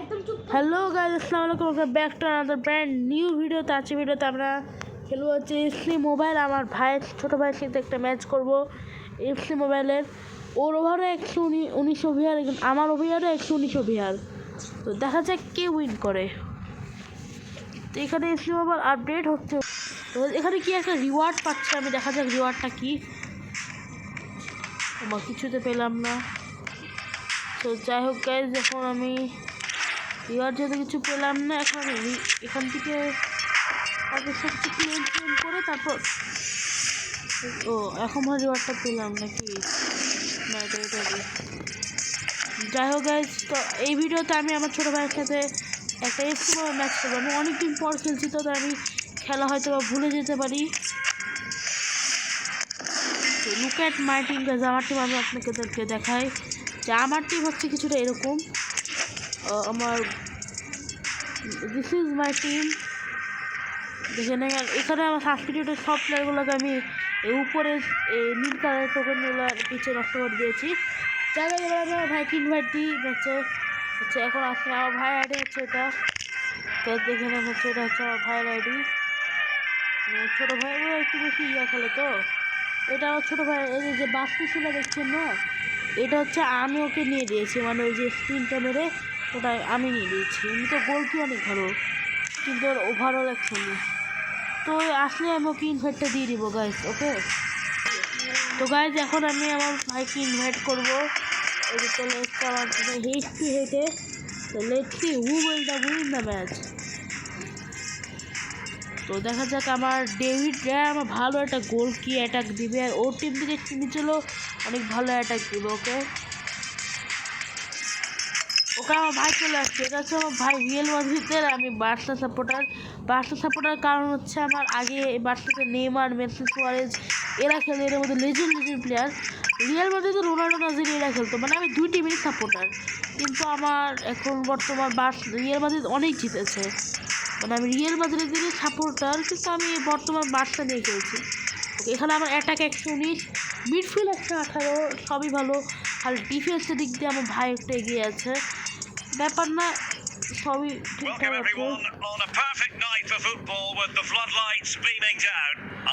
Hello guys अस्सलाम वालेकुम welcome back to another brand new video. তো আজকে ভিডিওতে আমরা খেলবো হচ্ছে এফসি মোবাইল। আমার ভাইয়ের ছোটো ভাইয়ের সাথে একটা ম্যাচ করব এফসি মোবাইলের। ওর ওভারে 119 ওভার, আমার ওভারে 119 ওভার। তো দেখা যাক কে উইন করে। তো এখানে এফসি মোবাইল আপডেট হচ্ছে। তো এখানে কি একটা রিওয়ার্ড পাচ্ছে, আমি দেখা যাক রিওয়ার্ডটা কি। আমার কিছুতে পেলাম না। তো যাই হোক গাইস, এখন আমি রিওয়ার্ড যেহেতু কিছু পেলাম না, এখন আমি এখান থেকে তাদের সব কিছু ক্লেম করে তারপর এখন আমার রিওয়ার্ডটা পেলাম নাকি না, এটা যাই হোক গাইস, তো এই ভিডিওতে আমি আমার ছোটো ভাইয়ের সাথে একটা এফসি ম্যাচ করবো। আমি অনেকদিন পর খেলছি, তো আমি খেলা হয়তো বা ভুলে যেতে পারি। তো look at my team guys, আমার টিম আমি আপনাদেরকে দেখাই যে আমার টিম হচ্ছে কিছুটা এরকম। আমার দিস ইজ মাই টিম। দেখে নেন, এখানে আমার সাবস্টিটিউটের সব প্লেয়ারগুলোকে আমি উপরে নীল কালারের টোকেনগুলো পিছিয়ে নষ্ট করে দিয়েছি। যাই হোক, এবার আমি আমার ভাইকে ইনভাইট দিই হচ্ছে এখন আসলে আমার ভাই আইডি হচ্ছে এটা। তো দেখে নেন হচ্ছে এটা হচ্ছে আমার ভাইয়ের আইডি। ছোটো ভাইও একটু বেশি খেলে, তো এটা আমার ছোটো ভাই। এই যে বাস্তুশিলা দেখছেন না, এটা হচ্ছে আমি ওকে নিয়ে দিয়েছি, মানে ওই যে স্ক্রিনটা মেরে ওটা আমি নিয়ে দিয়েছি। এমনি তো গোল কি অনেক ভালো, কিন্তু ওর ওভারঅল একসঙ্গে। তো আসলে আমি ওকে ইনভাইটটা দিয়ে দিব গাইস, ওকে। তো গাইজ এখন আমি আমার ভাইকে ইনভাইট করবো। এই যে চলে এসছে আমার হেঁটে। তো let's see who will win the match. তো দেখা যাক, আমার ডেভিড রায় আমার ভালো একটা গোল কি অ্যাটাক দিবে, আর ওর টিম থেকে নিচেও অনেক ভালো অ্যাটাক দিবে। ওকে আমার ভাই চলে আসছে। এটা হচ্ছে আমার ভাই রিয়েল মাদ্রিদের, আমি বার্সা সাপোর্টার কারণ হচ্ছে আমার আগে বার্সাতে নেইমার, মেসি, সুয়ারেজ এরা খেলে, এর মধ্যে লেজেন্ড প্লেয়ার। রিয়েল মাদ্রিদে রোনাল্ডো, নাজির এরা খেলতো, মানে আমি দুই টিমেরই সাপোর্টার। কিন্তু আমার এখন বর্তমান রিয়েল মাদ্রিদ অনেক জিতেছে, মানে আমি রিয়েল মাদ্রিদেরই সাপোর্টার, কিন্তু আমি বর্তমান বার্সা নিয়ে খেলছি। এখানে আমার অ্যাটাক 119, মিডফিল্ড 118, সবই ভালো। আর ডিফেন্সের দিক দিয়ে আমার ভাই একটু এগিয়ে আছে, ব্যাপার না, সবই ঠিকঠাক আছে।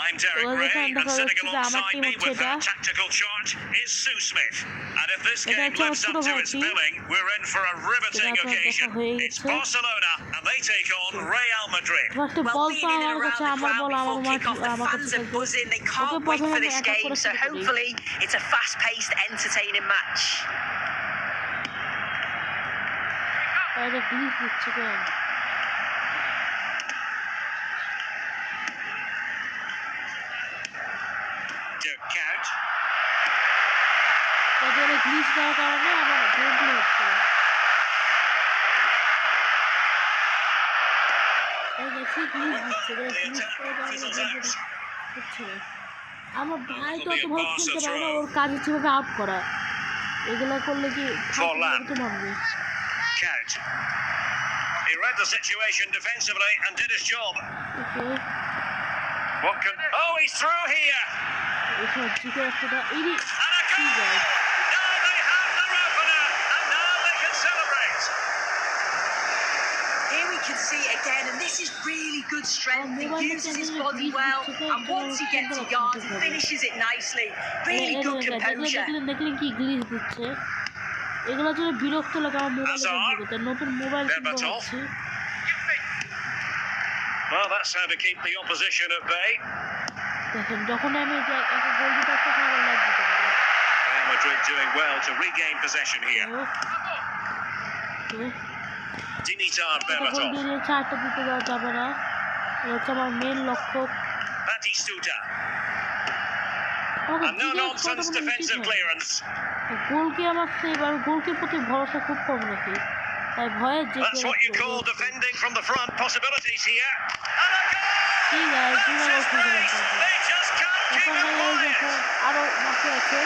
I'm Derek Ray, and sitting alongside me with her tactical chart is Sue Smith. And if this game lives up to its billing, we're in for a riveting occasion. It's Barcelona, and they take on Real Madrid. Well, being in and around the crowd before kick-off, the fans are buzzing. They can't wait for this game, so hopefully it's a fast-paced, entertaining match. Dirk Kuyt. Glitch দেওয়ার কারণে আমার গোলগুলো হচ্ছে আমার ভাই তো অত ভালো খেলতে পারে না, ওর কাজ হচ্ছে ভাবে আউট করা। এগুলো করলে কি তো মানবে। He read the situation defensively and did his job. Okay. Oh, he's through here. And a goal. Now they have their opener, and now they can celebrate. Here we can see it again, and this is really good strength. He uses his body well, and once he gets to yard, he finishes it nicely. Really good composure. দেখলেন কি glitch দিচ্ছে, এগুলো জন্য বিরক্ত লাগে আমার মোবাইলে। নতুন মোবাইল কিনছি। Well, that's how to keep the opposition at bay. দেখেন যখন আমি একটা গোল দিতে একটা ভালো লাগবে। Real Madrid doing well to regain possession here. Dimitar Berbatov. চারটা দিতে দেওয়া যাবে না, এটা হচ্ছে আমার মেন লক্ষ্য। Batistuta. And no nonsense defensive clearance. গোলকে আমার এবার গোলকের প্রতি ভরসা খুব কম রাখি, তাই ভয়ে যে That's what you call defending from the front. Possibilities here. ঠিক আছে, They just can't keep it quiet. আরো বাকি আছে।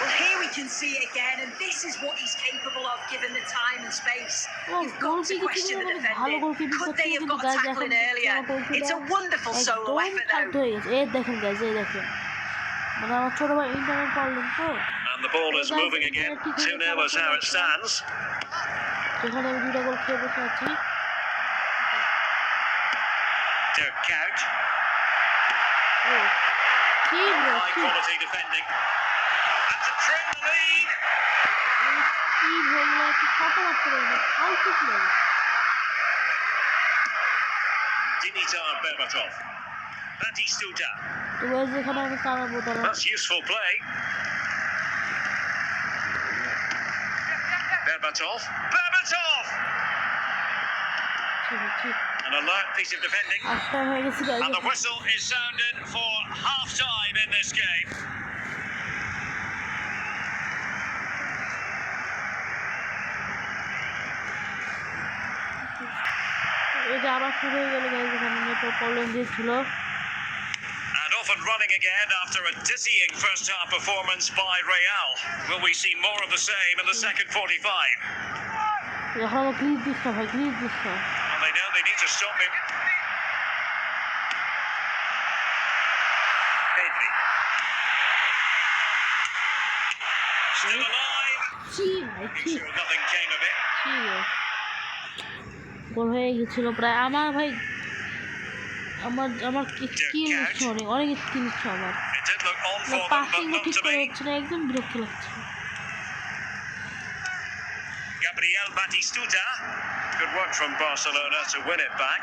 Well, here we can see it again, and this is what he's capable of given the time and space. You've got to question the defending. Could they have got a tackle in earlier? It's a wonderful solo effort, though. এই দেখেন guys, এই দেখেন, মানে আমার ছোট ভাই internet problem, তো And the ball is moving again. 2-0 is how it stands. যেখানে আমি 2টা গোল খেয়ে বসে আছি। Dirk Kuyt. ও কি bro High quality defending. And to trim the lead. কি বললো কি ফটো মারতে পারবে ফালতু প্লে Dimitar Berbatov. Batistuta. তো গাইস এখানে আমি কারাবো তারা That's useful play. Berbatov. Berbatov! ঠিক আছে An alert piece of defending. আটটা হয়ে গেছে guys And the whistle is sounded for half time in this game. এটা আবার শুরু হয়ে গেল গাইস এখানে নেটওয়ার্ক প্রবলেম দিয়েছিল And off and running again after a dizzying first half performance by Real. Will we see more of the same in the second 45? এখন আমার glitch this না ভাই গ্লিচ দিস না Well, they know they need to stop him. Pedri. Still alive. ছি ভাই ছি Sure nothing came of it. ছি গোল হয়ে গেছিল প্রায় আমার ভাই আমার আমার স্কিল নিচ্ছে অনেক স্কিল নিচ্ছে আমার It did look on for them, passing but not ঠিক to করে be. হচ্ছে না একদম বিরক্ত লাগছে Gabriel Batistuta. Good work from Barcelona to win it back.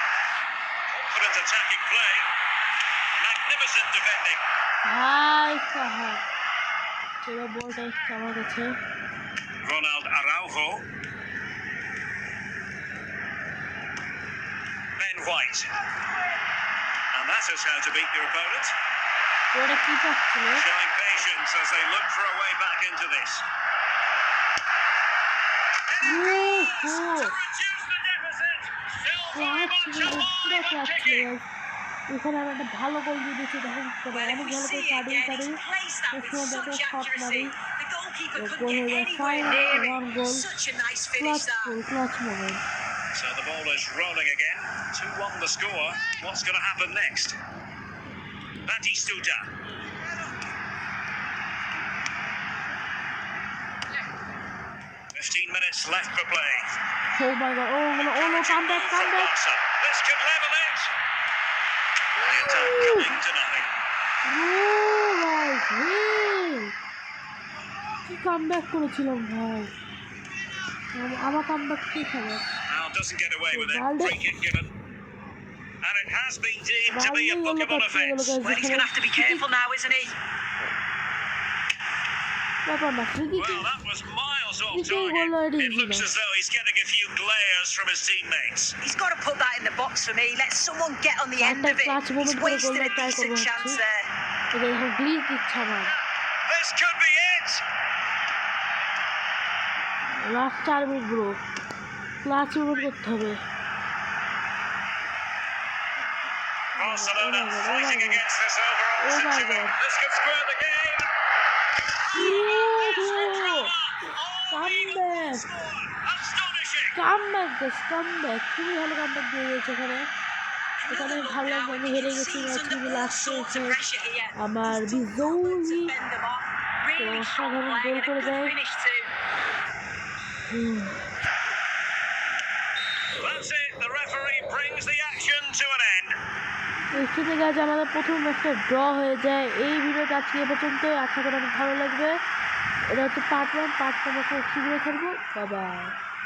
Confident attacking play. Magnificent defending. ভাই সাহাব চলো বলটা এসছে আমার কাছে Ronald Araujo. Ben White. And that is how to beat your opponent. ওটা কি পাচ্ছিল Showing patience as they look for a way back into this. ওহো To reduce the deficit. Still very much পুরো alive and ক্লাস kicking. এখানে আমি একটা ভালো গোল দিয়ে দিচ্ছি দেখেন Well, অনেক if we ভালো করে see it কাটিয়ে again, কাটিয়ে he's placed that with সময় দেখে such শট মারি accuracy. The goalkeeper The couldn't goal get was anywhere final, near one it. goal. Such a nice clutch finish that. Clutch moment So the ball is rolling again. 2-1 the score. What's going to happen next? Batistuta. Minutes left for play. Oh my god oh no come back From Barca. This could level it. The attack coming to nothing. কি come back করেছিলাম ভাই আমার come back কি খবর Now doesn't get away with it. Ronaldo. Free kick given. And it has been deemed to be a bookable offence. Well, he's going to have to be careful now, isn't he? ব্যাপার না free kick Well, that was miles off Free kick goal target. already, It looks you know. as though he's getting a few glares from his teammates. He's got to put that in the box for me. Let someone get on the end of it. Clutch moment He's করে wasted goal a try decent করবো chance হচ্ছে। there. এটা এখন glitch দিচ্ছে আমার This could be it. Last 4 minute bro clutch moment করতে হবে Barcelona Oh my God, fighting oh my God. against this overall Oh my situation. God. This could square the game. Comeback Astonishing. Comeback guys comeback খুবই ভালো comeback দিয়ে দিয়েছে এখানে এখানে আমি ভাবলাম আমি হেরে গেছি ম্যাচ কিন্তু লাস্টে এসে আমার বিজৌজি Bend them off. Really তো strong অসাধারণ play গোল and a করে good দেয় finish too. That's it. The referee brings the action to an end. এখানে গাছ আমাদের প্রথম ম্যাচটা ড্র হয়ে যায় এই ভিডিওটা আজকে এ পর্যন্ত আশা করি অনেক ভালো লাগবে এটা হচ্ছে পার্ট 1 পার্ট 2 আমরা খুব শীঘ্রই ছাড়বো বাই বাই